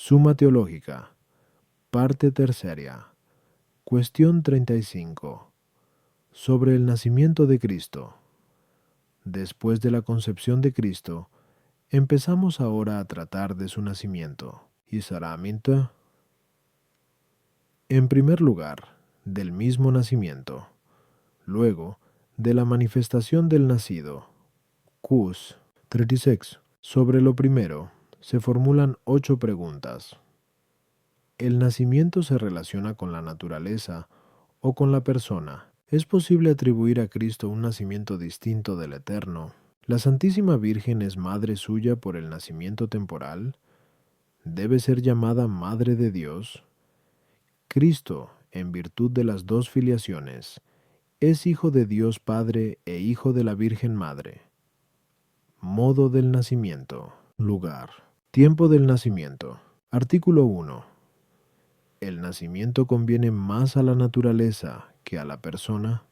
Suma Teológica, parte tercera, cuestión 35. Sobre el nacimiento de Cristo. Después de la concepción de Cristo, empezamos ahora a tratar de su nacimiento. Isaraminte. En primer lugar, del mismo nacimiento. Luego, de la manifestación del nacido. Cus 36. Sobre lo primero, se formulan 8 preguntas. ¿El nacimiento se relaciona con la naturaleza o con la persona? ¿Es posible atribuir a Cristo un nacimiento distinto del eterno? ¿La Santísima Virgen es madre suya por el nacimiento temporal? ¿Debe ser llamada Madre de Dios? Cristo, en virtud de las dos filiaciones, es Hijo de Dios Padre e Hijo de la Virgen Madre. Modo del nacimiento. Lugar. Tiempo del nacimiento. Artículo 1. ¿El nacimiento conviene más a la naturaleza que a la persona?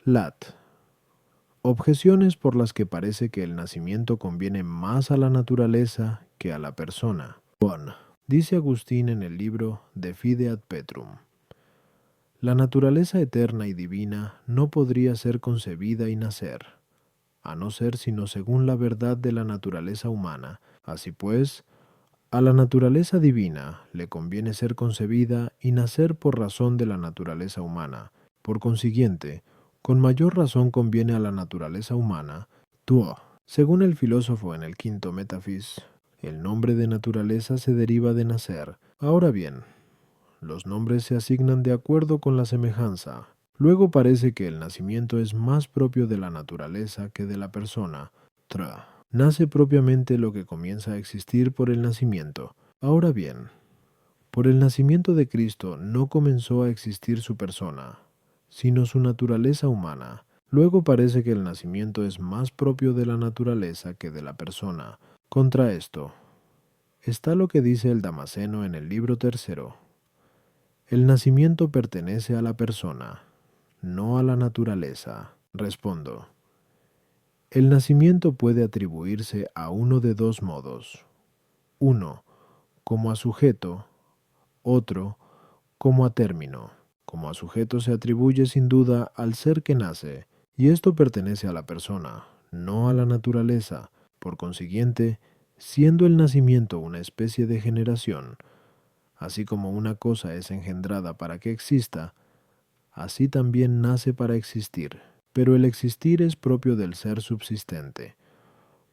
Lat. Objeciones por las que parece que el nacimiento conviene más a la naturaleza que a la persona. 1. Dice Agustín en el libro De Fide ad Petrum: la naturaleza eterna y divina no podría ser concebida y nacer, a no ser sino según la verdad de la naturaleza humana. Así pues, a la naturaleza divina le conviene ser concebida y nacer por razón de la naturaleza humana. Por consiguiente, con mayor razón conviene a la naturaleza humana, tuo. Según el filósofo en el quinto Metafis, el nombre de naturaleza se deriva de nacer. Ahora bien, los nombres se asignan de acuerdo con la semejanza. Luego parece que el nacimiento es más propio de la naturaleza que de la persona. Tra. Nace propiamente lo que comienza a existir por el nacimiento. Ahora bien, por el nacimiento de Cristo no comenzó a existir su persona, sino su naturaleza humana. Luego parece que el nacimiento es más propio de la naturaleza que de la persona. Contra esto, está lo que dice el Damasceno en el libro tercero. El nacimiento pertenece a la persona, no a la naturaleza. Respondo. El nacimiento puede atribuirse a uno de dos modos. Uno, como a sujeto; otro, como a término. Como a sujeto se atribuye sin duda al ser que nace, y esto pertenece a la persona, no a la naturaleza. Por consiguiente, siendo el nacimiento una especie de generación, así como una cosa es engendrada para que exista, así también nace para existir. Pero el existir es propio del ser subsistente,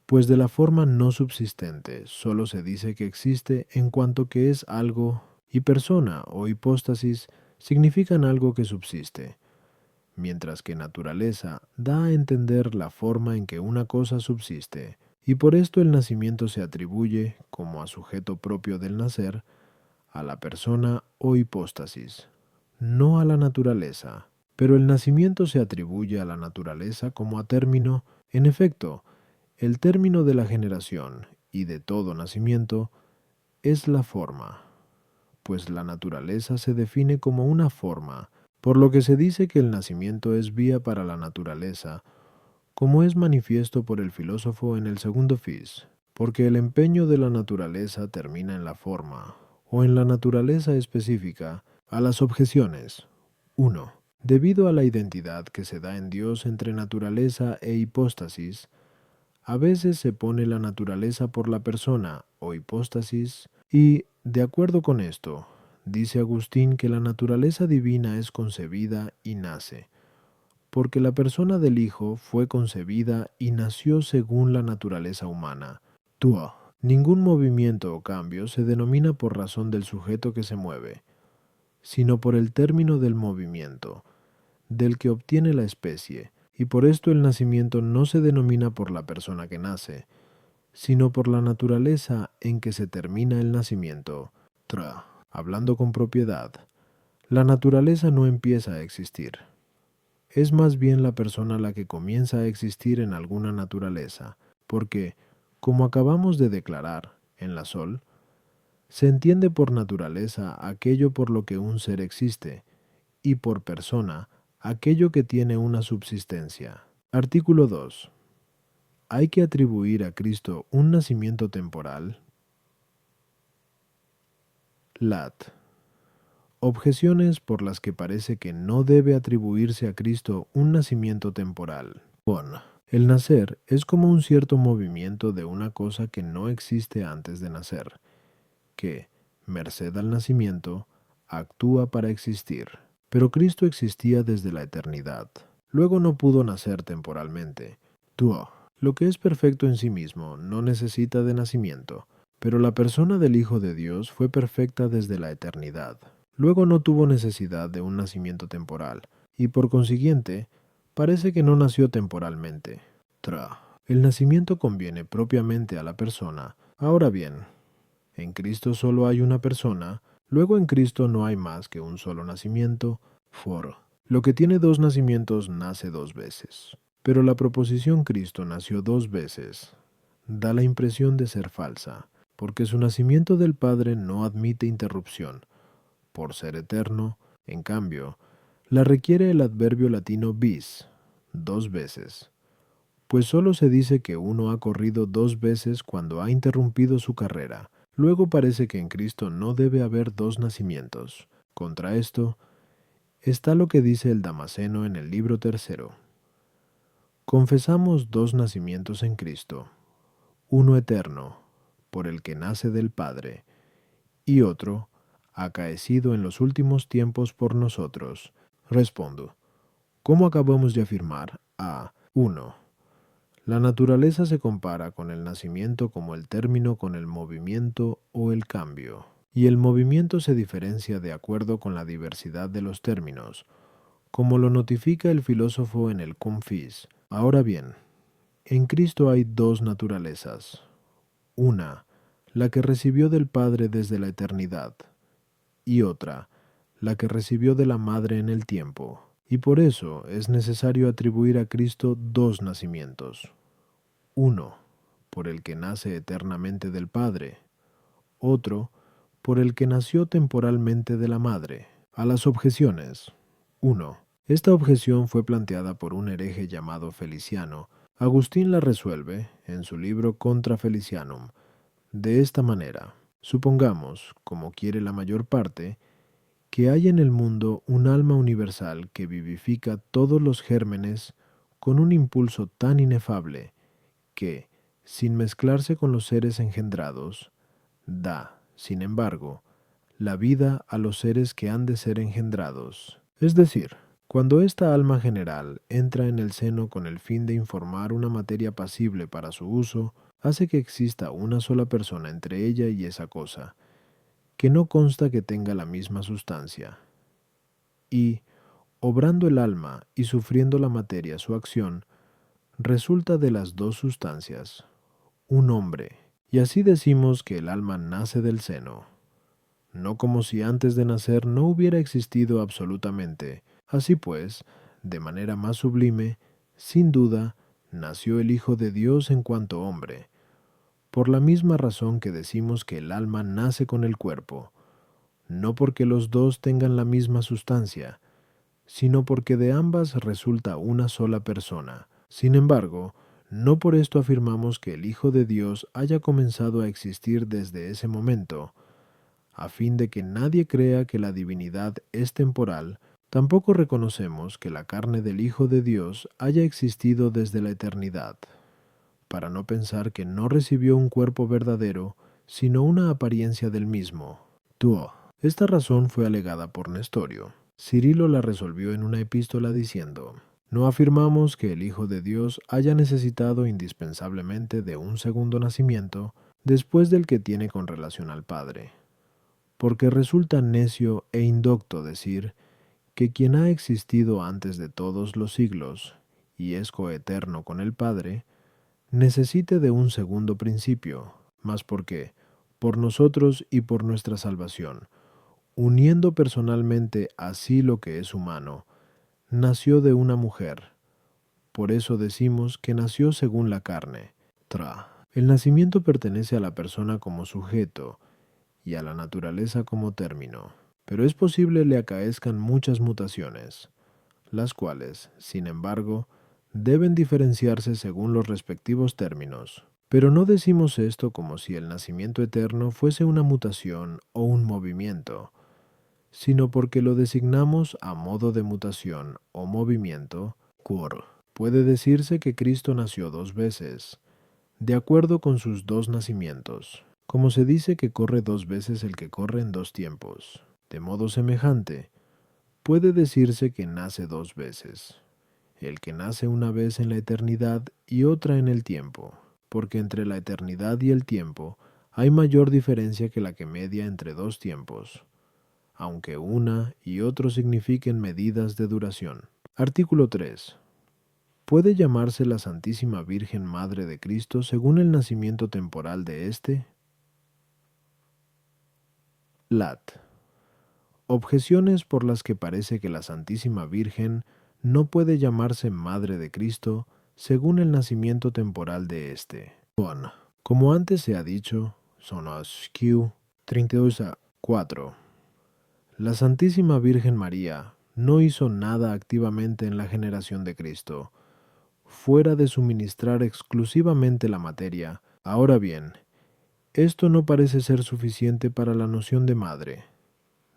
pues de la forma no subsistente solo se dice que existe en cuanto que es algo, y persona o hipóstasis significan algo que subsiste, mientras que naturaleza da a entender la forma en que una cosa subsiste, y por esto el nacimiento se atribuye, como a sujeto propio del nacer, a la persona o hipóstasis, no a la naturaleza. Pero el nacimiento se atribuye a la naturaleza como a término. En efecto, el término de la generación y de todo nacimiento es la forma, pues la naturaleza se define como una forma, por lo que se dice que el nacimiento es vía para la naturaleza, como es manifiesto por el filósofo en el segundo Fis, porque el empeño de la naturaleza termina en la forma, o en la naturaleza específica. A las objeciones. 1. Debido a la identidad que se da en Dios entre naturaleza e hipóstasis, a veces se pone la naturaleza por la persona o hipóstasis, y, de acuerdo con esto, dice Agustín que la naturaleza divina es concebida y nace, porque la persona del Hijo fue concebida y nació según la naturaleza humana. Tuo. Ningún movimiento o cambio se denomina por razón del sujeto que se mueve, sino por el término del movimiento, del que obtiene la especie, y por esto el nacimiento no se denomina por la persona que nace, sino por la naturaleza en que se termina el nacimiento. Tra. Hablando con propiedad, la naturaleza no empieza a existir. Es más bien la persona la que comienza a existir en alguna naturaleza, porque, como acabamos de declarar, en la Sol, se entiende por naturaleza aquello por lo que un ser existe, y por persona aquello que tiene una subsistencia. Artículo 2. ¿hay que atribuir a Cristo un nacimiento temporal? Lat. Objeciones por las que parece que no debe atribuirse a Cristo un nacimiento temporal. Bon. El nacer es como un cierto movimiento de una cosa que no existe antes de nacer, que, merced al nacimiento, actúa para existir. Pero Cristo existía desde la eternidad. Luego no pudo nacer temporalmente. Tuo. Lo que es perfecto en sí mismo no necesita de nacimiento, pero la persona del Hijo de Dios fue perfecta desde la eternidad. Luego no tuvo necesidad de un nacimiento temporal, y por consiguiente, parece que no nació temporalmente. Tra. El nacimiento conviene propiamente a la persona. Ahora bien, en Cristo solo hay una persona, luego en Cristo no hay más que un solo nacimiento, for. Lo que tiene dos nacimientos nace dos veces. Pero la proposición Cristo nació dos veces da la impresión de ser falsa, porque su nacimiento del Padre no admite interrupción. Por ser eterno, en cambio, la requiere el adverbio latino bis, dos veces, pues solo se dice que uno ha corrido dos veces cuando ha interrumpido su carrera. Luego parece que en Cristo no debe haber dos nacimientos. Contra esto está lo que dice el Damasceno en el libro tercero. Confesamos dos nacimientos en Cristo, uno eterno, por el que nace del Padre, y otro, acaecido en los últimos tiempos por nosotros. Respondo, ¿cómo acabamos de afirmar? A. 1. La naturaleza se compara con el nacimiento como el término con el movimiento o el cambio, y el movimiento se diferencia de acuerdo con la diversidad de los términos, como lo notifica el filósofo en el Confis. Ahora bien, en Cristo hay dos naturalezas. Una, la que recibió del Padre desde la eternidad, y otra, la que recibió de la Madre en el tiempo. Y por eso es necesario atribuir a Cristo dos nacimientos. Uno, por el que nace eternamente del Padre. Otro, por el que nació temporalmente de la Madre. A las objeciones. 1. Esta objeción fue planteada por un hereje llamado Feliciano. Agustín la resuelve, en su libro Contra Felicianum, de esta manera. Supongamos, como quiere la mayor parte, que hay en el mundo un alma universal que vivifica todos los gérmenes con un impulso tan inefable que, sin mezclarse con los seres engendrados, da, sin embargo, la vida a los seres que han de ser engendrados. Es decir, cuando esta alma general entra en el seno con el fin de informar una materia pasible para su uso, hace que exista una sola persona entre ella y esa cosa, que no consta que tenga la misma sustancia. Y, obrando el alma y sufriendo la materia su acción, resulta de las dos sustancias un hombre, y así decimos que el alma nace del seno, no como si antes de nacer no hubiera existido absolutamente. Así pues, de manera más sublime, sin duda, nació el Hijo de Dios en cuanto hombre, por la misma razón que decimos que el alma nace con el cuerpo, no porque los dos tengan la misma sustancia, sino porque de ambas resulta una sola persona. Sin embargo, no por esto afirmamos que el Hijo de Dios haya comenzado a existir desde ese momento. A fin de que nadie crea que la divinidad es temporal, tampoco reconocemos que la carne del Hijo de Dios haya existido desde la eternidad, para no pensar que no recibió un cuerpo verdadero, sino una apariencia del mismo. Tuo. Esta razón fue alegada por Nestorio. Cirilo la resolvió en una epístola diciendo: no afirmamos que el Hijo de Dios haya necesitado indispensablemente de un segundo nacimiento después del que tiene con relación al Padre, porque resulta necio e indocto decir que quien ha existido antes de todos los siglos y es coeterno con el Padre, necesite de un segundo principio, mas porque, por nosotros y por nuestra salvación, uniendo personalmente así lo que es humano, nació de una mujer. Por eso decimos que nació según la carne. Tra. El nacimiento pertenece a la persona como sujeto y a la naturaleza como término, pero es posible le acaezcan muchas mutaciones, las cuales, sin embargo, deben diferenciarse según los respectivos términos. Pero no decimos esto como si el nacimiento eterno fuese una mutación o un movimiento, sino porque lo designamos a modo de mutación o movimiento. Quor. Puede decirse que Cristo nació dos veces, de acuerdo con sus dos nacimientos, como se dice que corre dos veces el que corre en dos tiempos. De modo semejante, puede decirse que nace dos veces, el que nace una vez en la eternidad y otra en el tiempo, porque entre la eternidad y el tiempo hay mayor diferencia que la que media entre dos tiempos, aunque una y otro signifiquen medidas de duración. Artículo 3. ¿Puede llamarse la Santísima Virgen Madre de Cristo según el nacimiento temporal de éste? Lat. Objeciones por las que parece que la Santísima Virgen no puede llamarse Madre de Cristo según el nacimiento temporal de éste. Bon. Como antes se ha dicho, sonos Q 32:4. La Santísima Virgen María no hizo nada activamente en la generación de Cristo, fuera de suministrar exclusivamente la materia. Ahora bien, esto no parece ser suficiente para la noción de madre.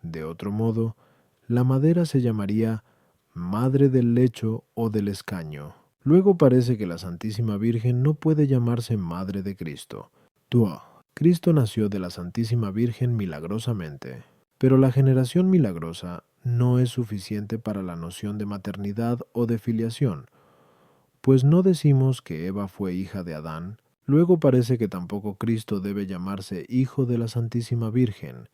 De otro modo, la madera se llamaría madre del lecho o del escaño. Luego parece que la Santísima Virgen no puede llamarse Madre de Cristo. Cristo nació de la Santísima Virgen milagrosamente, pero la generación milagrosa no es suficiente para la noción de maternidad o de filiación, pues no decimos que Eva fue hija de Adán. Luego parece que tampoco Cristo debe llamarse Hijo de la Santísima Virgen.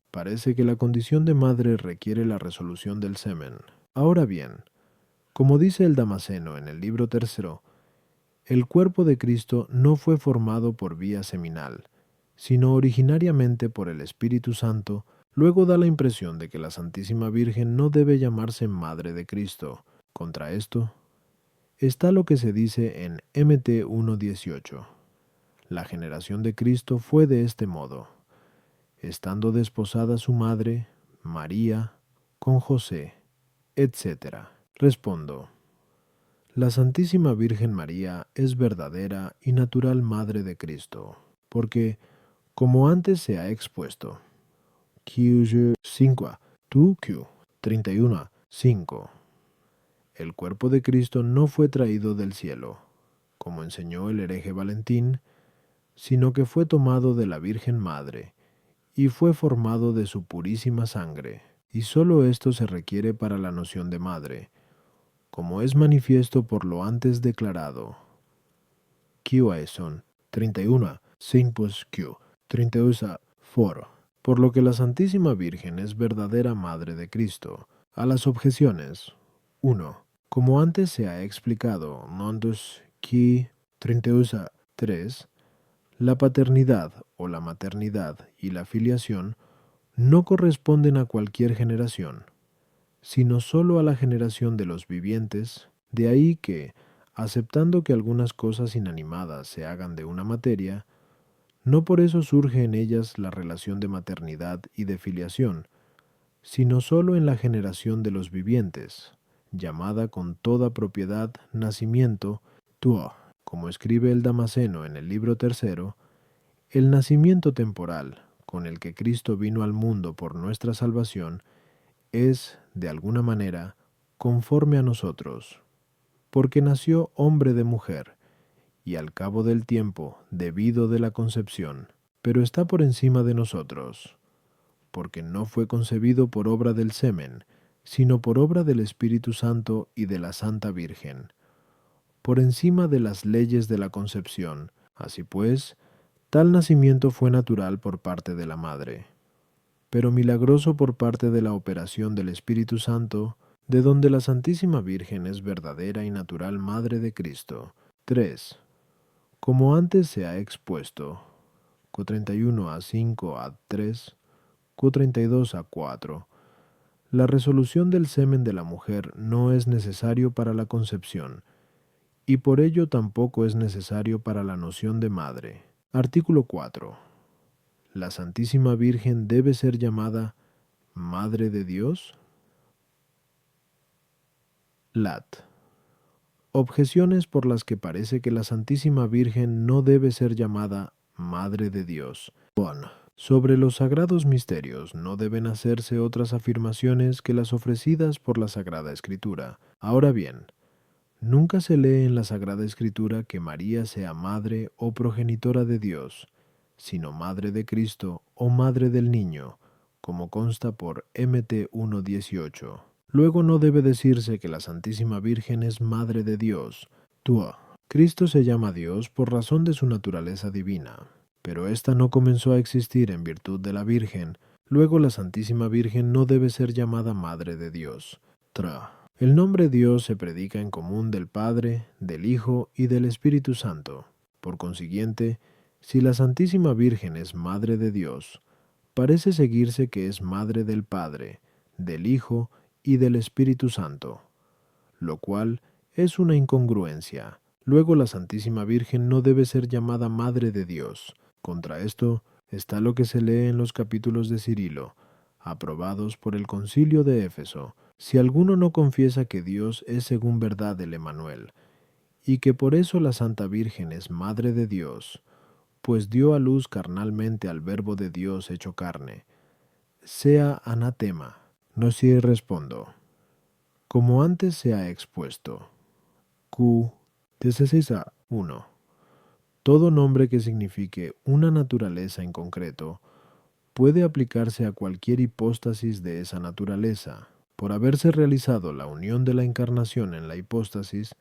Parece que la condición de madre requiere la resolución del semen. Ahora bien, como dice el Damasceno en el libro tercero, el cuerpo de Cristo no fue formado por vía seminal, sino originariamente por el Espíritu Santo. Luego da la impresión de que la Santísima Virgen no debe llamarse Madre de Cristo. Contra esto está lo que se dice en Mt 1:18. La generación de Cristo fue de este modo: estando desposada su madre, María, con José, etc. Respondo: la Santísima Virgen María es verdadera y natural Madre de Cristo, porque, como antes se ha expuesto, Q 5, 31:5, el cuerpo de Cristo no fue traído del cielo, como enseñó el hereje Valentín, sino que fue tomado de la Virgen Madre, y fue formado de su purísima sangre, y sólo esto se requiere para la noción de madre, como es manifiesto por lo antes declarado. Q. 31, 5 31:4. Por lo que la Santísima Virgen es verdadera Madre de Cristo. A las objeciones. 1. Como antes se ha explicado, Nondus Q 31:3, la paternidad o la maternidad y la filiación no corresponden a cualquier generación, sino sólo a la generación de los vivientes. De ahí que, aceptando que algunas cosas inanimadas se hagan de una materia, no por eso surge en ellas la relación de maternidad y de filiación, sino sólo en la generación de los vivientes, llamada con toda propiedad nacimiento, tuo. Como escribe el Damasceno en el libro tercero, el nacimiento temporal con el que Cristo vino al mundo por nuestra salvación es, de alguna manera, conforme a nosotros, porque nació hombre de mujer, y al cabo del tiempo, debido de la concepción, pero está por encima de nosotros, porque no fue concebido por obra del semen, sino por obra del Espíritu Santo y de la Santa Virgen, por encima de las leyes de la concepción. Así pues, tal nacimiento fue natural por parte de la madre, pero milagroso por parte de la operación del Espíritu Santo, de donde la Santísima Virgen es verdadera y natural Madre de Cristo. 3. Como antes se ha expuesto, Q31:5-3, Q32:4, la resolución del semen de la mujer no es necesario para la concepción, y por ello tampoco es necesario para la noción de madre. Artículo 4. ¿La Santísima Virgen debe ser llamada Madre de Dios? Lat. Objeciones por las que parece que la Santísima Virgen no debe ser llamada Madre de Dios. 1. Sobre los sagrados misterios no deben hacerse otras afirmaciones que las ofrecidas por la Sagrada Escritura. Ahora bien, nunca se lee en la Sagrada Escritura que María sea madre o progenitora de Dios, sino madre de Cristo o madre del niño, como consta por Mt 1:18. Luego no debe decirse que la Santísima Virgen es madre de Dios. 2. Cristo se llama Dios por razón de su naturaleza divina, pero ésta no comenzó a existir en virtud de la Virgen. Luego la Santísima Virgen no debe ser llamada Madre de Dios. 3. El nombre Dios se predica en común del Padre, del Hijo y del Espíritu Santo. Por consiguiente, si la Santísima Virgen es Madre de Dios, parece seguirse que es Madre del Padre, del Hijo y del Espíritu Santo, lo cual es una incongruencia. Luego la Santísima Virgen no debe ser llamada Madre de Dios. Contra esto está lo que se lee en los capítulos de Cirilo, aprobados por el Concilio de Éfeso. Si alguno no confiesa que Dios es según verdad el Emmanuel, y que por eso la Santa Virgen es Madre de Dios, pues dio a luz carnalmente al Verbo de Dios hecho carne, sea anatema. No si respondo. Como antes se ha expuesto, Q 16a1. Todo nombre que signifique una naturaleza en concreto puede aplicarse a cualquier hipóstasis de esa naturaleza, por haberse realizado la unión de la encarnación en la hipóstasis,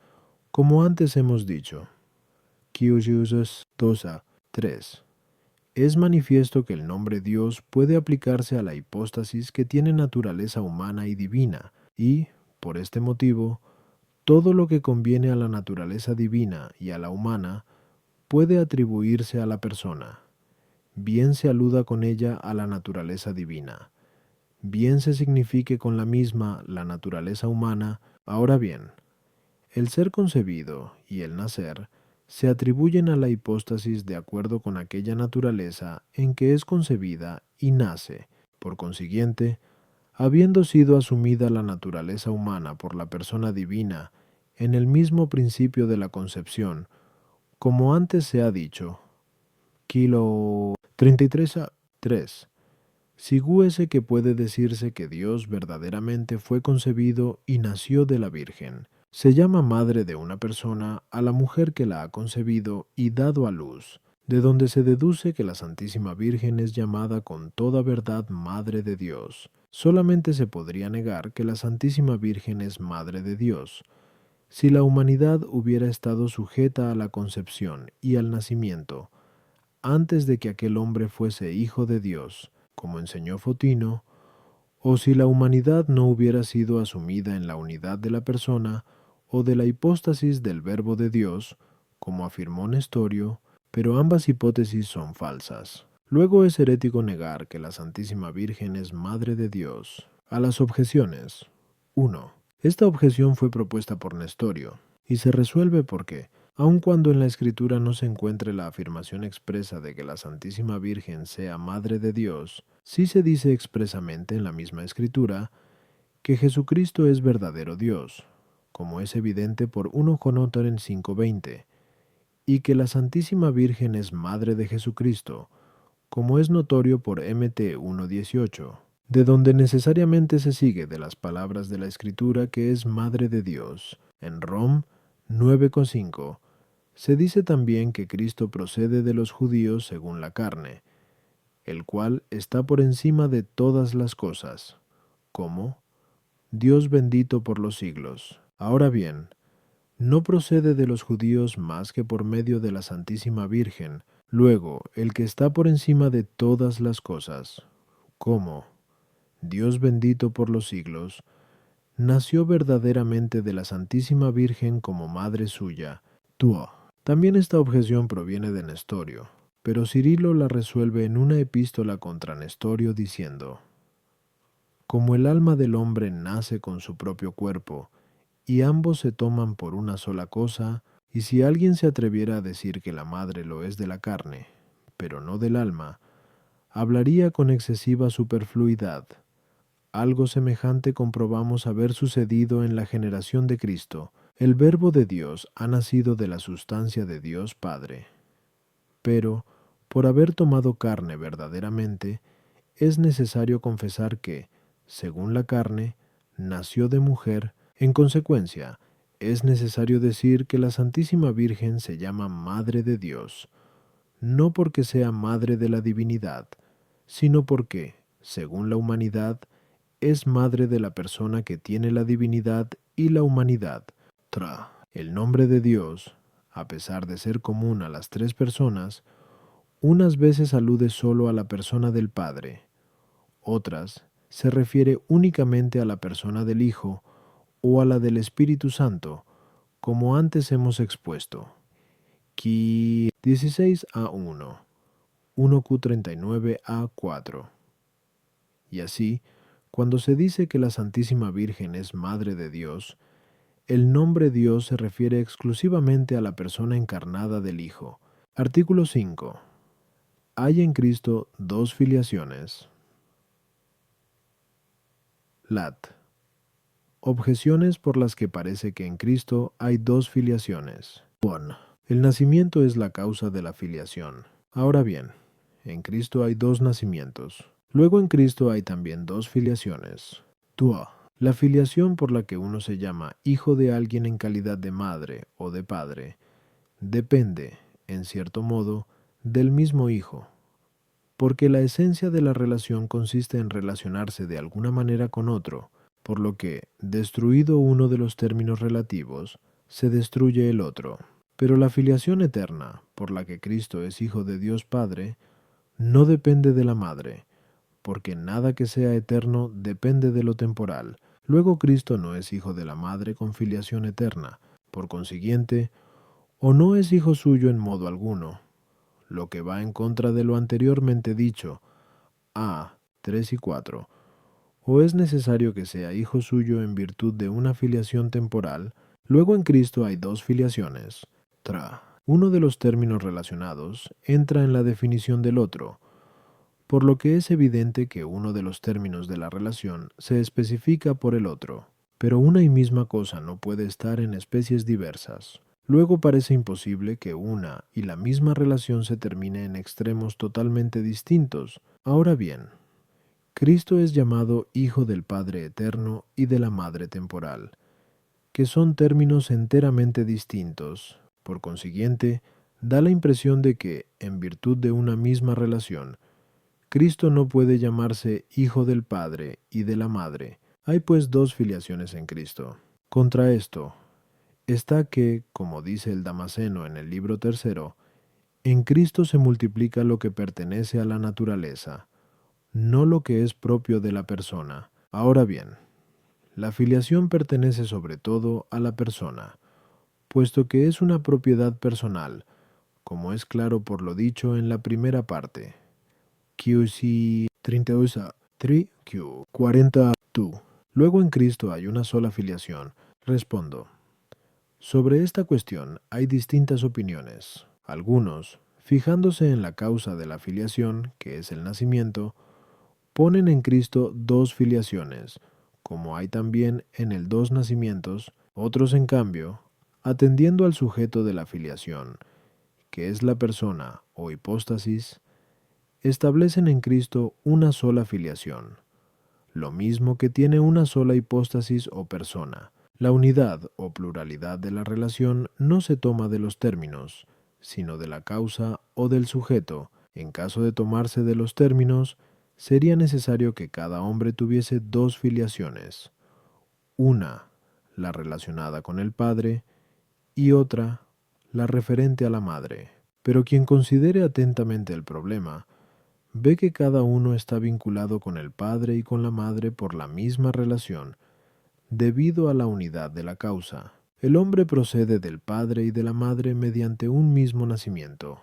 como antes hemos dicho. Q 2a3. Es manifiesto que el nombre Dios puede aplicarse a la hipóstasis que tiene naturaleza humana y divina, y, por este motivo, todo lo que conviene a la naturaleza divina y a la humana puede atribuirse a la persona, bien se aluda con ella a la naturaleza divina, bien se signifique con la misma la naturaleza humana. Ahora bien, el ser concebido y el nacer se atribuyen a la hipóstasis de acuerdo con aquella naturaleza en que es concebida y nace. Por consiguiente, habiendo sido asumida la naturaleza humana por la persona divina en el mismo principio de la concepción, como antes se ha dicho, Kilo 33a3, sigúese que puede decirse que Dios verdaderamente fue concebido y nació de la Virgen. Se llama madre de una persona a la mujer que la ha concebido y dado a luz, de donde se deduce que la Santísima Virgen es llamada con toda verdad Madre de Dios. Solamente se podría negar que la Santísima Virgen es Madre de Dios si la humanidad hubiera estado sujeta a la concepción y al nacimiento antes de que aquel hombre fuese hijo de Dios, como enseñó Fotino, o si la humanidad no hubiera sido asumida en la unidad de la persona o de la hipóstasis del Verbo de Dios, como afirmó Nestorio, pero ambas hipótesis son falsas. Luego es herético negar que la Santísima Virgen es Madre de Dios. A las objeciones. 1. Esta objeción fue propuesta por Nestorio, y se resuelve porque, aun cuando en la Escritura no se encuentre la afirmación expresa de que la Santísima Virgen sea Madre de Dios, sí se dice expresamente en la misma Escritura que Jesucristo es verdadero Dios, como es evidente por 1 Jonótaren 5:20, y que la Santísima Virgen es Madre de Jesucristo, como es notorio por Mt 1:18, de donde necesariamente se sigue de las palabras de la Escritura que es Madre de Dios. En Rom 9:5 se dice también que Cristo procede de los judíos según la carne, el cual está por encima de todas las cosas, como Dios bendito por los siglos. Ahora bien, no procede de los judíos más que por medio de la Santísima Virgen. Luego, el que está por encima de todas las cosas, como Dios bendito por los siglos, nació verdaderamente de la Santísima Virgen como madre suya. Tuo. También esta objeción proviene de Nestorio, pero Cirilo la resuelve en una epístola contra Nestorio diciendo: como el alma del hombre nace con su propio cuerpo, y ambos se toman por una sola cosa, y si alguien se atreviera a decir que la madre lo es de la carne, pero no del alma, hablaría con excesiva superfluidad. Algo semejante comprobamos haber sucedido en la generación de Cristo. El Verbo de Dios ha nacido de la sustancia de Dios Padre, pero, por haber tomado carne verdaderamente, es necesario confesar que, según la carne, nació de mujer. En consecuencia, es necesario decir que la Santísima Virgen se llama Madre de Dios, no porque sea madre de la divinidad, sino porque, según la humanidad, es madre de la persona que tiene la divinidad y la humanidad. El nombre de Dios, a pesar de ser común a las tres personas, unas veces alude solo a la persona del Padre, otras se refiere únicamente a la persona del Hijo o a la del Espíritu Santo, como antes hemos expuesto. Ki 16a1, 1Q39a4. Y así, cuando se dice que la Santísima Virgen es Madre de Dios, el nombre Dios se refiere exclusivamente a la persona encarnada del Hijo. Artículo 5. Hay en Cristo dos filiaciones. Lat. Objeciones por las que parece que en Cristo hay dos filiaciones. 1. El nacimiento es la causa de la filiación. Ahora bien, en Cristo hay dos nacimientos. Luego en Cristo hay también dos filiaciones. 2. La filiación por la que uno se llama hijo de alguien en calidad de madre o de padre depende, en cierto modo, del mismo hijo, porque la esencia de la relación consiste en relacionarse de alguna manera con otro, por lo que, destruido uno de los términos relativos, se destruye el otro. Pero la filiación eterna, por la que Cristo es Hijo de Dios Padre, no depende de la madre, porque nada que sea eterno depende de lo temporal. Luego Cristo no es hijo de la madre con filiación eterna, por consiguiente, o no es hijo suyo en modo alguno, lo que va en contra de lo anteriormente dicho, a 3 y 4, o es necesario que sea hijo suyo en virtud de una filiación temporal. Luego en Cristo hay dos filiaciones. Uno de los términos relacionados entra en la definición del otro, por lo que es evidente que uno de los términos de la relación se especifica por el otro, pero una y misma cosa no puede estar en especies diversas. Luego parece imposible que una y la misma relación se termine en extremos totalmente distintos. Ahora bien, Cristo es llamado Hijo del Padre Eterno y de la Madre Temporal, que son términos enteramente distintos. Por consiguiente, da la impresión de que, en virtud de una misma relación, Cristo no puede llamarse Hijo del Padre y de la Madre. Hay pues dos filiaciones en Cristo. Contra esto está que, como dice el Damasceno en el libro tercero, en Cristo se multiplica lo que pertenece a la naturaleza, no lo que es propio de la persona. Ahora bien, la filiación pertenece sobre todo a la persona, puesto que es una propiedad personal, como es claro por lo dicho en la primera parte. QC 3Q 42. Luego en Cristo hay una sola filiación. Respondo. Sobre esta cuestión hay distintas opiniones. Algunos, fijándose en la causa de la filiación, que es el nacimiento, ponen en Cristo dos filiaciones, como hay también en el dos nacimientos. Otros, en cambio, atendiendo al sujeto de la filiación, que es la persona o hipóstasis, establecen en Cristo una sola filiación, lo mismo que tiene una sola hipóstasis o persona. La unidad o pluralidad de la relación no se toma de los términos, sino de la causa o del sujeto. En caso de tomarse de los términos, sería necesario que cada hombre tuviese dos filiaciones, una, la relacionada con el Padre, y otra, la referente a la Madre. Pero quien considere atentamente el problema, ve que cada uno está vinculado con el Padre y con la Madre por la misma relación, debido a la unidad de la causa. El hombre procede del Padre y de la Madre mediante un mismo nacimiento,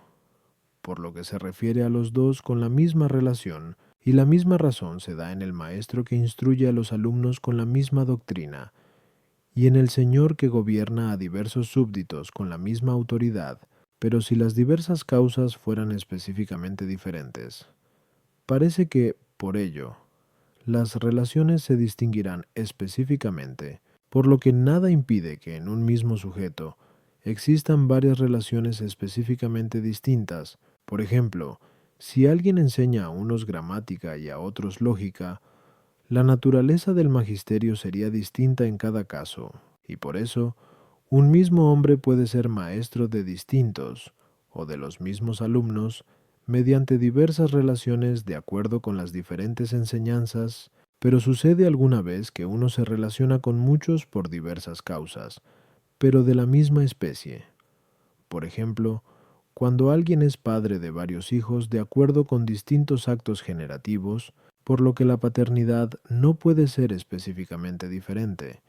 por lo que se refiere a los dos con la misma relación, y la misma razón se da en el maestro que instruye a los alumnos con la misma doctrina, y en el Señor que gobierna a diversos súbditos con la misma autoridad, pero si las diversas causas fueran específicamente diferentes. Parece que, por ello, las relaciones se distinguirán específicamente, por lo que nada impide que en un mismo sujeto existan varias relaciones específicamente distintas. Por ejemplo, si alguien enseña a unos gramática y a otros lógica, la naturaleza del magisterio sería distinta en cada caso, y por eso, un mismo hombre puede ser maestro de distintos, o de los mismos alumnos, mediante diversas relaciones de acuerdo con las diferentes enseñanzas, pero sucede alguna vez que uno se relaciona con muchos por diversas causas, pero de la misma especie. Por ejemplo, cuando alguien es padre de varios hijos de acuerdo con distintos actos generativos, por lo que la paternidad no puede ser específicamente diferente,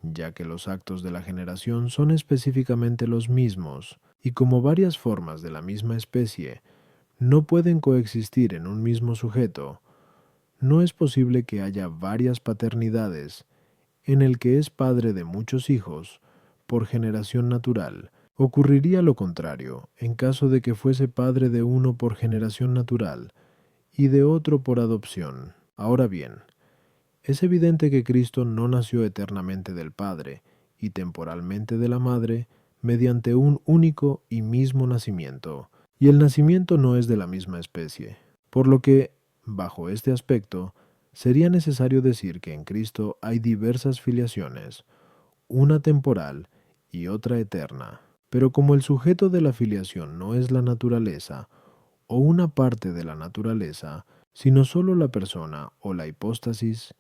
ya que los actos de la generación son específicamente los mismos, y como varias formas de la misma especie no pueden coexistir en un mismo sujeto, no es posible que haya varias paternidades en el que es padre de muchos hijos por generación natural. Ocurriría lo contrario en caso de que fuese padre de uno por generación natural y de otro por adopción. Ahora bien, es evidente que Cristo no nació eternamente del Padre y temporalmente de la Madre mediante un único y mismo nacimiento, y el nacimiento no es de la misma especie, por lo que, bajo este aspecto, sería necesario decir que en Cristo hay diversas filiaciones, una temporal y otra eterna. Pero como el sujeto de la filiación no es la naturaleza, o una parte de la naturaleza, sino sólo la persona o la hipóstasis,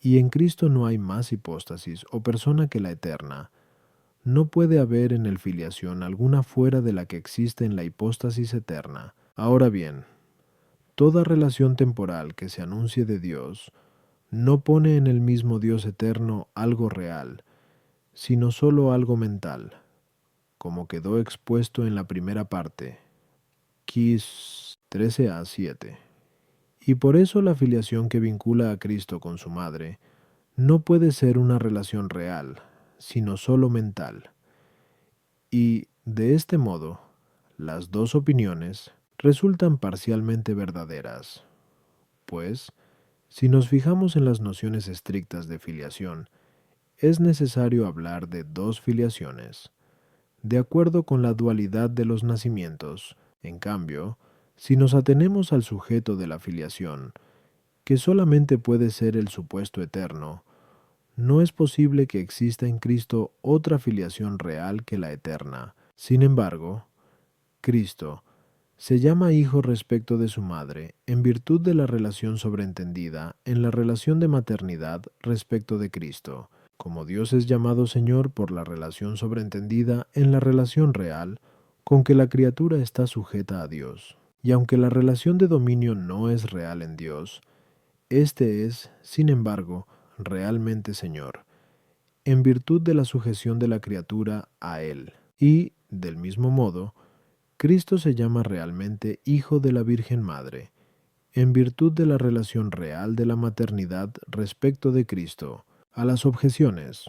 y en Cristo no hay más hipóstasis o persona que la eterna, no puede haber en el filiación alguna fuera de la que existe en la hipóstasis eterna. Ahora bien, toda relación temporal que se anuncie de Dios no pone en el mismo Dios eterno algo real, sino sólo algo mental, como quedó expuesto en la primera parte, Qis 13a-7. Y por eso la filiación que vincula a Cristo con su madre no puede ser una relación real, sino sólo mental. Y, de este modo, las dos opiniones resultan parcialmente verdaderas, pues, si nos fijamos en las nociones estrictas de filiación, es necesario hablar de dos filiaciones, de acuerdo con la dualidad de los nacimientos. En cambio, si nos atenemos al sujeto de la filiación, que solamente puede ser el supuesto eterno, no es posible que exista en Cristo otra filiación real que la eterna. Sin embargo, Cristo se llama Hijo respecto de su madre en virtud de la relación sobreentendida en la relación de maternidad respecto de Cristo, como Dios es llamado Señor por la relación sobreentendida en la relación real con que la criatura está sujeta a Dios. Y aunque la relación de dominio no es real en Dios, éste es, sin embargo, realmente Señor, en virtud de la sujeción de la criatura a Él. Y, del mismo modo, Cristo se llama realmente Hijo de la Virgen Madre, en virtud de la relación real de la maternidad respecto de Cristo. A las objeciones.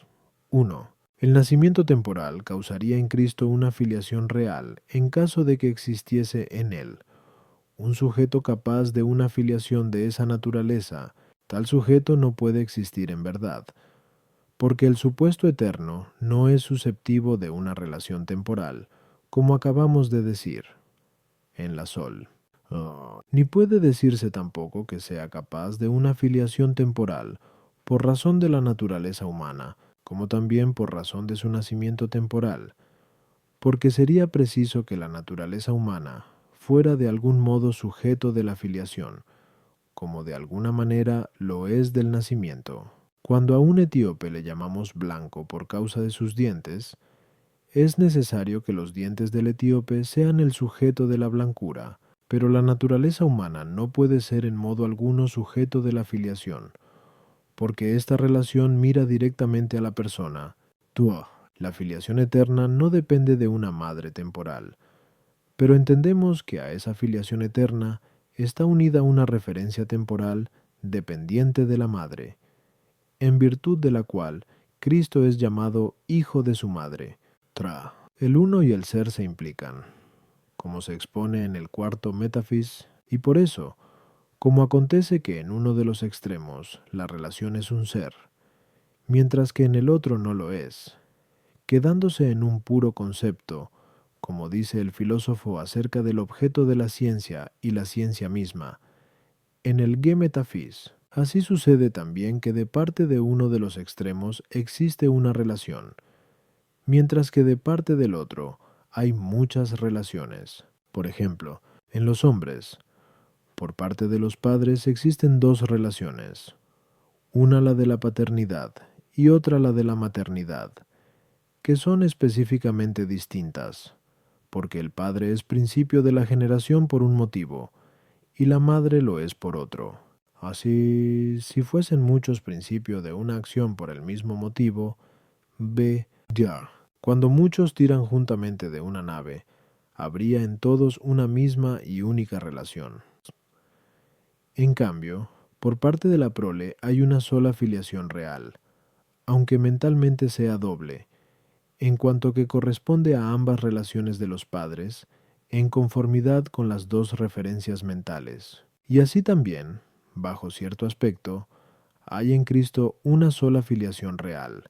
1. El nacimiento temporal causaría en Cristo una filiación real en caso de que existiese en Él un sujeto capaz de una filiación de esa naturaleza. Tal sujeto no puede existir en verdad, porque el supuesto eterno no es susceptivo de una relación temporal, como acabamos de decir, en la Sol. Ni puede decirse tampoco que sea capaz de una filiación temporal, por razón de la naturaleza humana, como también por razón de su nacimiento temporal, porque sería preciso que la naturaleza humana fuera de algún modo sujeto de la filiación, como de alguna manera lo es del nacimiento. Cuando a un etíope le llamamos blanco por causa de sus dientes, es necesario que los dientes del etíope sean el sujeto de la blancura, pero la naturaleza humana no puede ser en modo alguno sujeto de la filiación, porque esta relación mira directamente a la persona. La filiación eterna no depende de una madre temporal, pero entendemos que a esa filiación eterna está unida una referencia temporal dependiente de la madre, en virtud de la cual Cristo es llamado Hijo de su madre. El uno y el ser se implican, como se expone en el cuarto Metafis, y por eso, como acontece que en uno de los extremos la relación es un ser, mientras que en el otro no lo es, quedándose en un puro concepto, como dice el filósofo acerca del objeto de la ciencia y la ciencia misma, en el Gemetafis. Así sucede también que de parte de uno de los extremos existe una relación, mientras que de parte del otro hay muchas relaciones. Por ejemplo, en los hombres, por parte de los padres existen dos relaciones, una la de la paternidad y otra la de la maternidad, que son específicamente distintas, porque el padre es principio de la generación por un motivo, y la madre lo es por otro. Así, si fuesen muchos principios de una acción por el mismo motivo, ve ya. Cuando muchos tiran juntamente de una nave, habría en todos una misma y única relación. En cambio, por parte de la prole hay una sola filiación real, aunque mentalmente sea doble, en cuanto que corresponde a ambas relaciones de los padres, en conformidad con las dos referencias mentales. Y así también, bajo cierto aspecto, hay en Cristo una sola filiación real,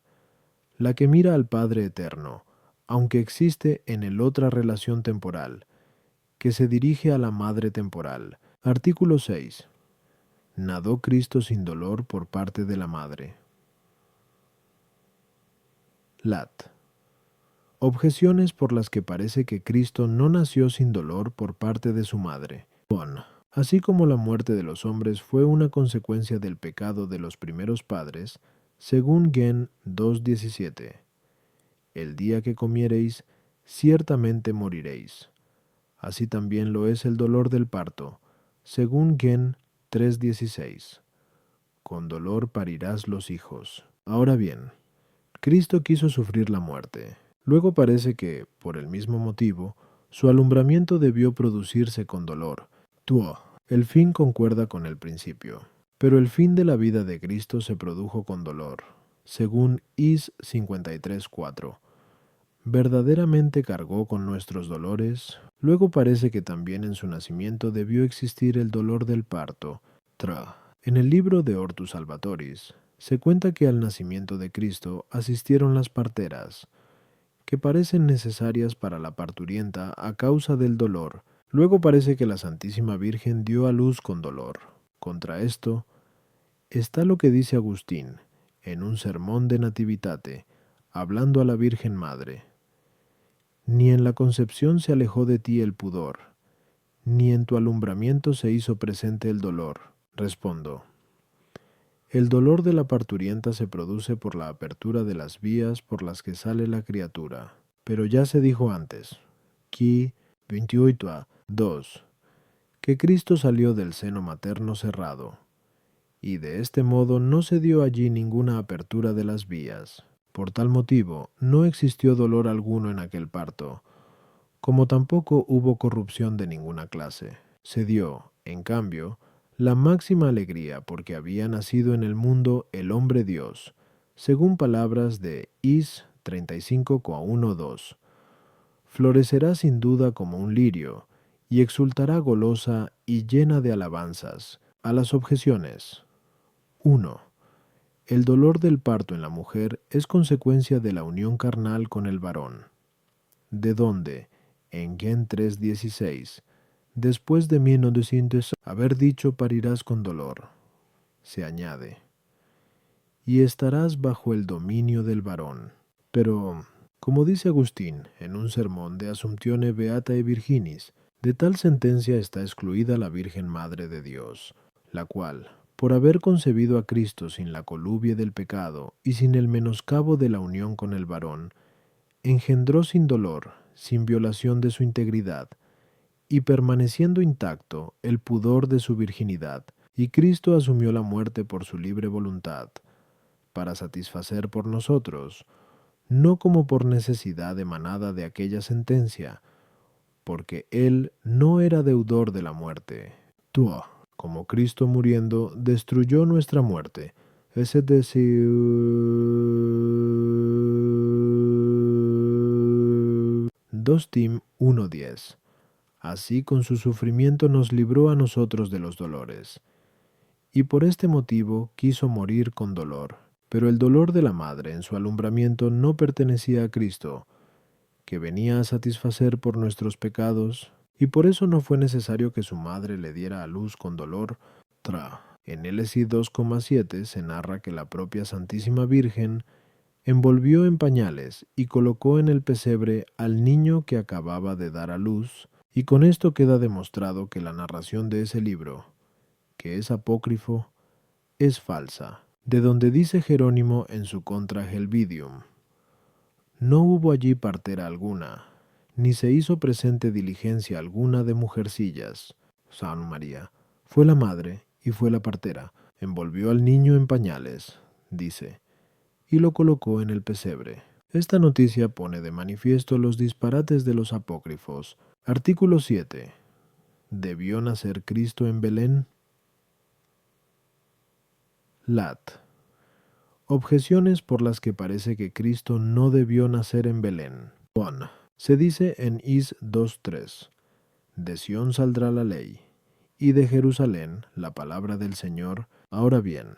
la que mira al Padre eterno, aunque existe en el otra relación temporal, que se dirige a la Madre temporal. Artículo 6. Nadó Cristo sin dolor por parte de la Madre. Lat. Objeciones por las que parece que Cristo no nació sin dolor por parte de su madre. Bon. Así como la muerte de los hombres fue una consecuencia del pecado de los primeros padres, según Gen 2:17. El día que comiereis, ciertamente moriréis. Así también lo es el dolor del parto, según Gen 3:16. Con dolor parirás los hijos. Ahora bien, Cristo quiso sufrir la muerte. Luego parece que, por el mismo motivo, su alumbramiento debió producirse con dolor. Tuo. El fin concuerda con el principio. Pero el fin de la vida de Cristo se produjo con dolor, según Is 53:4. Verdaderamente cargó con nuestros dolores. Luego parece que también en su nacimiento debió existir el dolor del parto. Tra. En el libro de Hortus Salvatoris, se cuenta que al nacimiento de Cristo asistieron las parteras, que parecen necesarias para la parturienta a causa del dolor. Luego parece que la Santísima Virgen dio a luz con dolor. Contra esto está lo que dice Agustín, en un sermón de Nativitate, hablando a la Virgen Madre. Ni en la concepción se alejó de ti el pudor, ni en tu alumbramiento se hizo presente el dolor. Respondo. El dolor de la parturienta se produce por la apertura de las vías por las que sale la criatura. Pero ya se dijo antes, Qui 28:2, que Cristo salió del seno materno cerrado, y de este modo no se dio allí ninguna apertura de las vías. Por tal motivo, no existió dolor alguno en aquel parto, como tampoco hubo corrupción de ninguna clase. Se dio, en cambio, la máxima alegría porque había nacido en el mundo el hombre Dios, según palabras de Is 35:1-2. Florecerá sin duda como un lirio, y exultará golosa y llena de alabanzas. A las objeciones. 1. El dolor del parto en la mujer es consecuencia de la unión carnal con el varón, de donde, en Gen 3:16, después de 1900 haber dicho parirás con dolor, se añade, y estarás bajo el dominio del varón. Pero, como dice Agustín en un sermón de Assumptione Beatae Virginis, de tal sentencia está excluida la Virgen Madre de Dios, la cual, por haber concebido a Cristo sin la colubie del pecado y sin el menoscabo de la unión con el varón, engendró sin dolor, sin violación de su integridad, y permaneciendo intacto el pudor de su virginidad, y Cristo asumió la muerte por su libre voluntad, para satisfacer por nosotros, no como por necesidad emanada de aquella sentencia, porque Él no era deudor de la muerte. Tuo, como Cristo muriendo destruyó nuestra muerte, es decir, 2 Tim 1:10. Así con su sufrimiento nos libró a nosotros de los dolores, y por este motivo quiso morir con dolor. Pero el dolor de la madre en su alumbramiento no pertenecía a Cristo, que venía a satisfacer por nuestros pecados, y por eso no fue necesario que su madre le diera a luz con dolor. En LSI 2,7 se narra que la propia Santísima Virgen envolvió en pañales y colocó en el pesebre al niño que acababa de dar a luz, y con esto queda demostrado que la narración de ese libro, que es apócrifo, es falsa, de donde dice Jerónimo en su Contra Helvidium: no hubo allí partera alguna, ni se hizo presente diligencia alguna de mujercillas. San María fue la madre y fue la partera, envolvió al niño en pañales, dice, y lo colocó en el pesebre. Esta noticia pone de manifiesto los disparates de los apócrifos. Artículo 7. ¿Debió nacer Cristo en Belén? Lat. Objeciones por las que parece que Cristo no debió nacer en Belén. 1. Se dice en Is 2:3, de Sión saldrá la ley, y de Jerusalén la palabra del Señor. Ahora bien,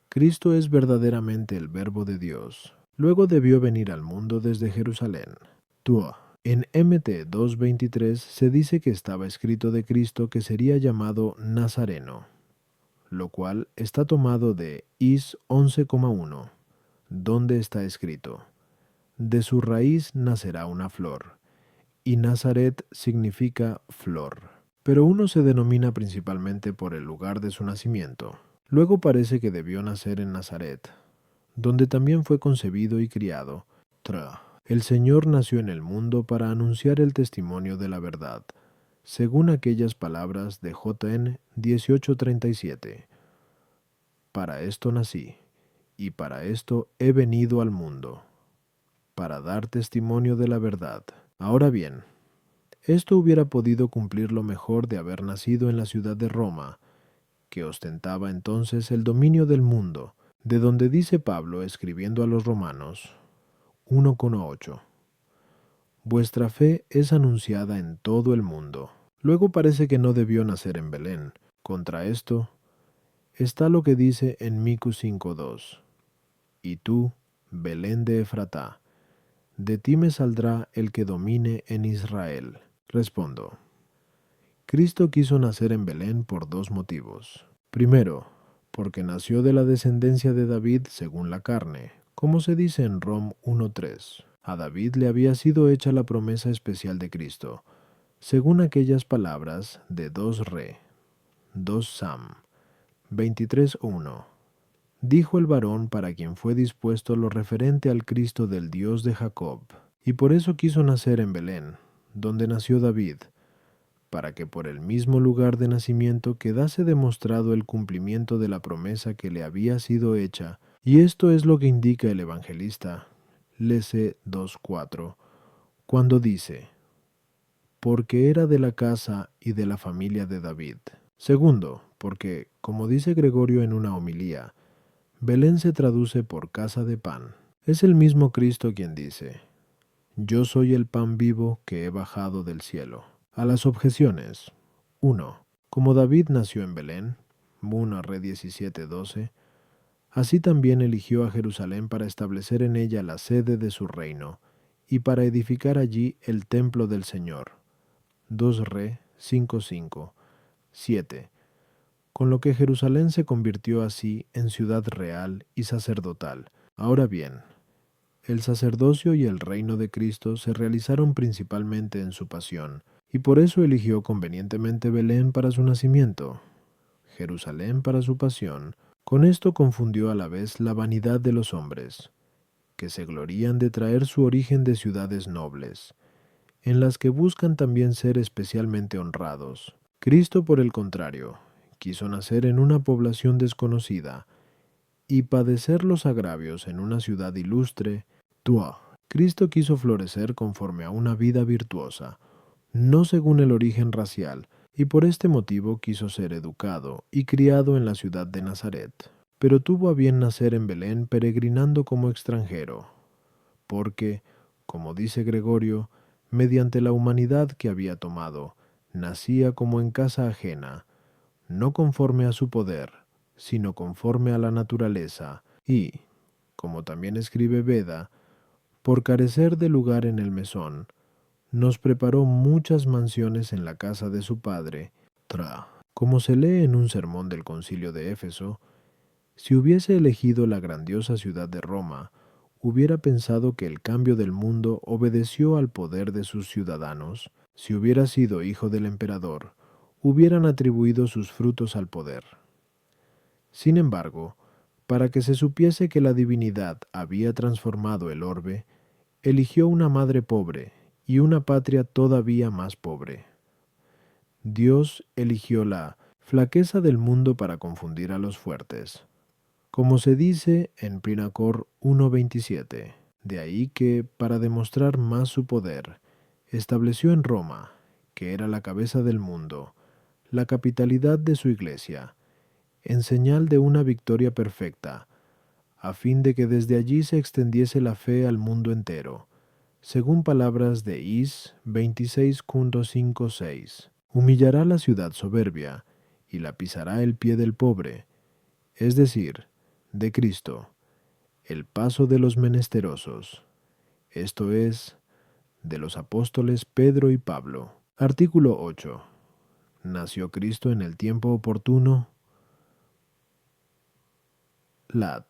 Cristo es verdaderamente el Verbo de Dios. Luego debió venir al mundo desde Jerusalén. 2. En Mt 2:23 se dice que estaba escrito de Cristo que sería llamado Nazareno, lo cual está tomado de Is 11,1, donde está escrito: de su raíz nacerá una flor, y Nazaret significa flor. Pero uno se denomina principalmente por el lugar de su nacimiento. Luego parece que debió nacer en Nazaret, donde también fue concebido y criado. El Señor nació en el mundo para anunciar el testimonio de la verdad, según aquellas palabras de JN 18:37. Para esto nací, y para esto he venido al mundo, para dar testimonio de la verdad. Ahora bien, esto hubiera podido cumplirlo mejor de haber nacido en la ciudad de Roma, que ostentaba entonces el dominio del mundo, de donde dice Pablo escribiendo a los romanos 1,8: vuestra fe es anunciada en todo el mundo. Luego parece que no debió nacer en Belén. Contra esto está lo que dice en Micus 5:2: y tú, Belén de Efratá, de ti me saldrá el que domine en Israel. Respondo: Cristo quiso nacer en Belén por dos motivos. Primero, porque nació de la descendencia de David según la carne, como se dice en Rom 1:3. A David le había sido hecha la promesa especial de Cristo, según aquellas palabras de 2 Re, 2 Sam 23:1. Dijo el varón para quien fue dispuesto lo referente al Cristo del Dios de Jacob, y por eso quiso nacer en Belén, donde nació David, para que por el mismo lugar de nacimiento quedase demostrado el cumplimiento de la promesa que le había sido hecha, y esto es lo que indica el evangelista, Lese 2:4, cuando dice: porque era de la casa y de la familia de David. Segundo, porque, como dice Gregorio en una homilía, Belén se traduce por casa de pan. Es el mismo Cristo quien dice: yo soy el pan vivo que he bajado del cielo. A las objeciones. 1. Como David nació en Belén, 1 Re 17:12, así también eligió a Jerusalén para establecer en ella la sede de su reino, y para edificar allí el templo del Señor. 2 Re 5:5. 7. Con lo que Jerusalén se convirtió así en ciudad real y sacerdotal. Ahora bien, el sacerdocio y el reino de Cristo se realizaron principalmente en su pasión, y por eso eligió convenientemente Belén para su nacimiento, Jerusalén para su pasión. Con esto confundió a la vez la vanidad de los hombres, que se glorían de traer su origen de ciudades nobles, en las que buscan también ser especialmente honrados. Cristo, por el contrario, quiso nacer en una población desconocida y padecer los agravios en una ciudad ilustre. Cristo quiso florecer conforme a una vida virtuosa, no según el origen racial, y por este motivo quiso ser educado y criado en la ciudad de Nazaret. Pero tuvo a bien nacer en Belén peregrinando como extranjero, porque, como dice Gregorio, mediante la humanidad que había tomado, nacía como en casa ajena, no conforme a su poder, sino conforme a la naturaleza, y, como también escribe Beda, por carecer de lugar en el mesón, nos preparó muchas mansiones en la casa de su padre. Como se lee en un sermón del Concilio de Éfeso, si hubiese elegido la grandiosa ciudad de Roma, hubiera pensado que el cambio del mundo obedeció al poder de sus ciudadanos. Si hubiera sido hijo del emperador, hubieran atribuido sus frutos al poder. Sin embargo, para que se supiese que la divinidad había transformado el orbe, eligió una madre pobre y una patria todavía más pobre. Dios eligió la flaqueza del mundo para confundir a los fuertes. Como se dice en Pinacor 1:27, de ahí que, para demostrar más su poder, estableció en Roma, que era la cabeza del mundo, la capitalidad de su iglesia, en señal de una victoria perfecta, a fin de que desde allí se extendiese la fe al mundo entero, según palabras de Is 26:56. Humillará la ciudad soberbia, y la pisará el pie del pobre, es decir, de Cristo, el paso de los menesterosos, esto es, de los apóstoles Pedro y Pablo. Artículo 8. ¿Nació Cristo en el tiempo oportuno? Lat.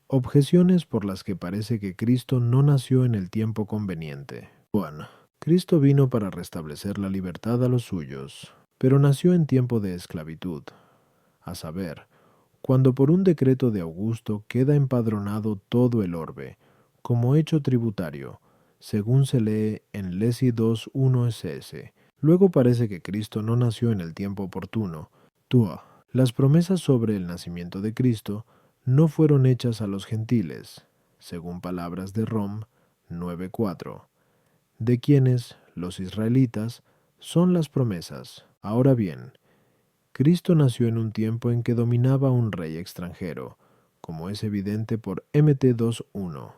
Objeciones por las que parece que Cristo no nació en el tiempo conveniente. Juan. Cristo vino para restablecer la libertad a los suyos, pero nació en tiempo de esclavitud, a saber, cuando por un decreto de Augusto queda empadronado todo el orbe, como hecho tributario, según se lee en Lesi 2:1 ss. Luego parece que Cristo no nació en el tiempo oportuno. Las promesas sobre el nacimiento de Cristo no fueron hechas a los gentiles, según palabras de Rom 9:4, de quienes, los israelitas, son las promesas. Ahora bien, Cristo nació en un tiempo en que dominaba un rey extranjero, como es evidente por Mt 2:1,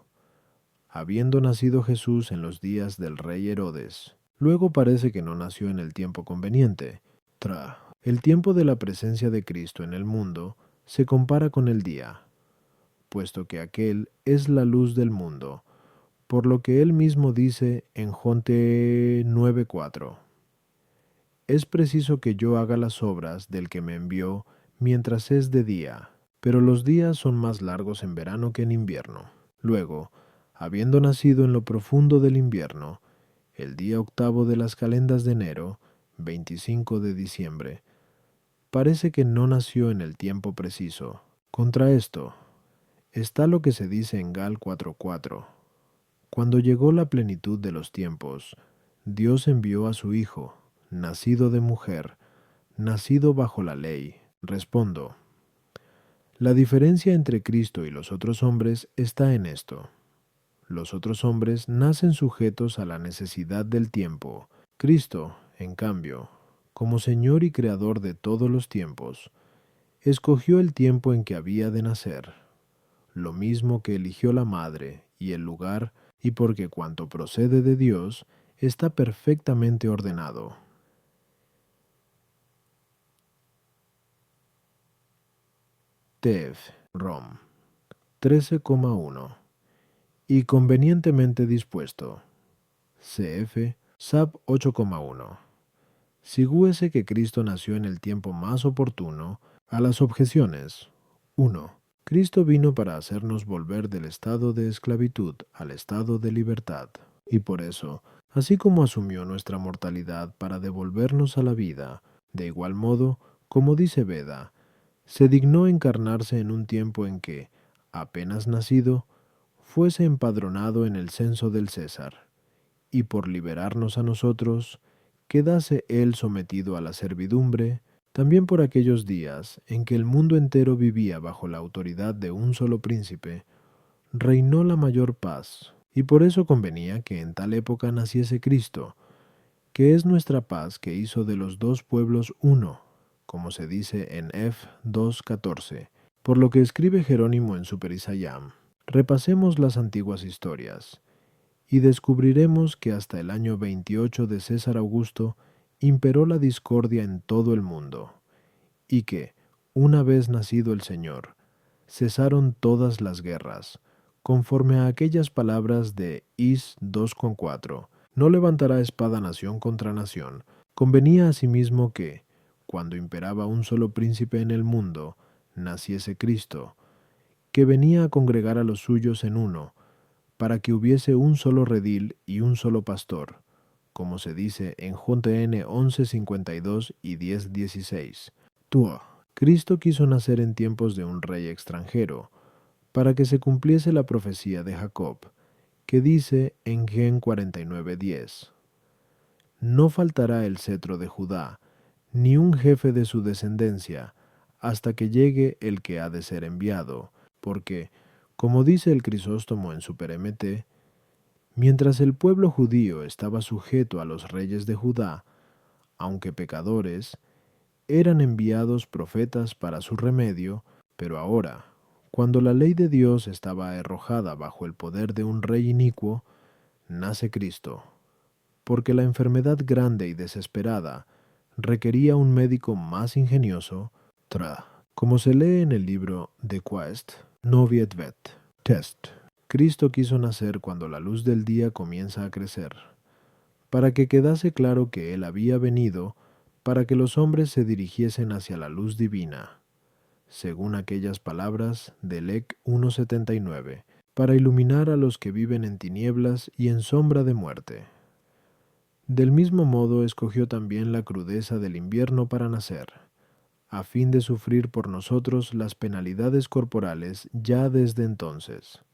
habiendo nacido Jesús en los días del rey Herodes. Luego parece que no nació en el tiempo conveniente. El tiempo de la presencia de Cristo en el mundo se compara con el día, puesto que aquel es la luz del mundo, por lo que él mismo dice en Jonte 9:4. Es preciso que yo haga las obras del que me envió mientras es de día, pero los días son más largos en verano que en invierno. Luego, habiendo nacido en lo profundo del invierno, el día octavo de las calendas de enero, 25 de diciembre, parece que no nació en el tiempo preciso. Contra esto, está lo que se dice en Gal 4:4. Cuando llegó la plenitud de los tiempos, Dios envió a su Hijo, nacido de mujer, nacido bajo la ley. Respondo, la diferencia entre Cristo y los otros hombres está en esto. Los otros hombres nacen sujetos a la necesidad del tiempo. Cristo, en cambio, como Señor y Creador de todos los tiempos, escogió el tiempo en que había de nacer, lo mismo que eligió la madre y el lugar, y porque cuanto procede de Dios está perfectamente ordenado. Tev, Rom, 13,1. Y convenientemente dispuesto. Cf. Sab 8,1. Sigúese que Cristo nació en el tiempo más oportuno a las objeciones. 1. Cristo vino para hacernos volver del estado de esclavitud al estado de libertad, y por eso, así como asumió nuestra mortalidad para devolvernos a la vida, de igual modo, como dice Beda, se dignó encarnarse en un tiempo en que, apenas nacido, fuese empadronado en el censo del César, y por liberarnos a nosotros, quedase él sometido a la servidumbre, también por aquellos días en que el mundo entero vivía bajo la autoridad de un solo príncipe, reinó la mayor paz, y por eso convenía que en tal época naciese Cristo, que es nuestra paz que hizo de los dos pueblos uno, como se dice en F 2:14, por lo que escribe Jerónimo en Super Isaiam. Repasemos las antiguas historias, y descubriremos que hasta el año 28 de César Augusto imperó la discordia en todo el mundo, y que, una vez nacido el Señor, cesaron todas las guerras, conforme a aquellas palabras de Is 2,4. No levantará espada nación contra nación. Convenía asimismo que, cuando imperaba un solo príncipe en el mundo, naciese Cristo, que venía a congregar a los suyos en uno, para que hubiese un solo redil y un solo pastor, como se dice en JN 11:52 y 10:16. Cristo quiso nacer en tiempos de un rey extranjero, para que se cumpliese la profecía de Jacob, que dice en Gen 49:10: No faltará el cetro de Judá, ni un jefe de su descendencia, hasta que llegue el que ha de ser enviado, porque, como dice el Crisóstomo en su Peremete, mientras el pueblo judío estaba sujeto a los reyes de Judá, aunque pecadores, eran enviados profetas para su remedio, pero ahora, cuando la ley de Dios estaba arrojada bajo el poder de un rey inicuo, nace Cristo, porque la enfermedad grande y desesperada requería un médico más ingenioso, como se lee en el libro de Quest, Noviet Vet, Test. Cristo quiso nacer cuando la luz del día comienza a crecer, para que quedase claro que Él había venido para que los hombres se dirigiesen hacia la luz divina, según aquellas palabras de Lec 1:79, para iluminar a los que viven en tinieblas y en sombra de muerte. Del mismo modo escogió también la crudeza del invierno para nacer, a fin de sufrir por nosotros las penalidades corporales ya desde entonces.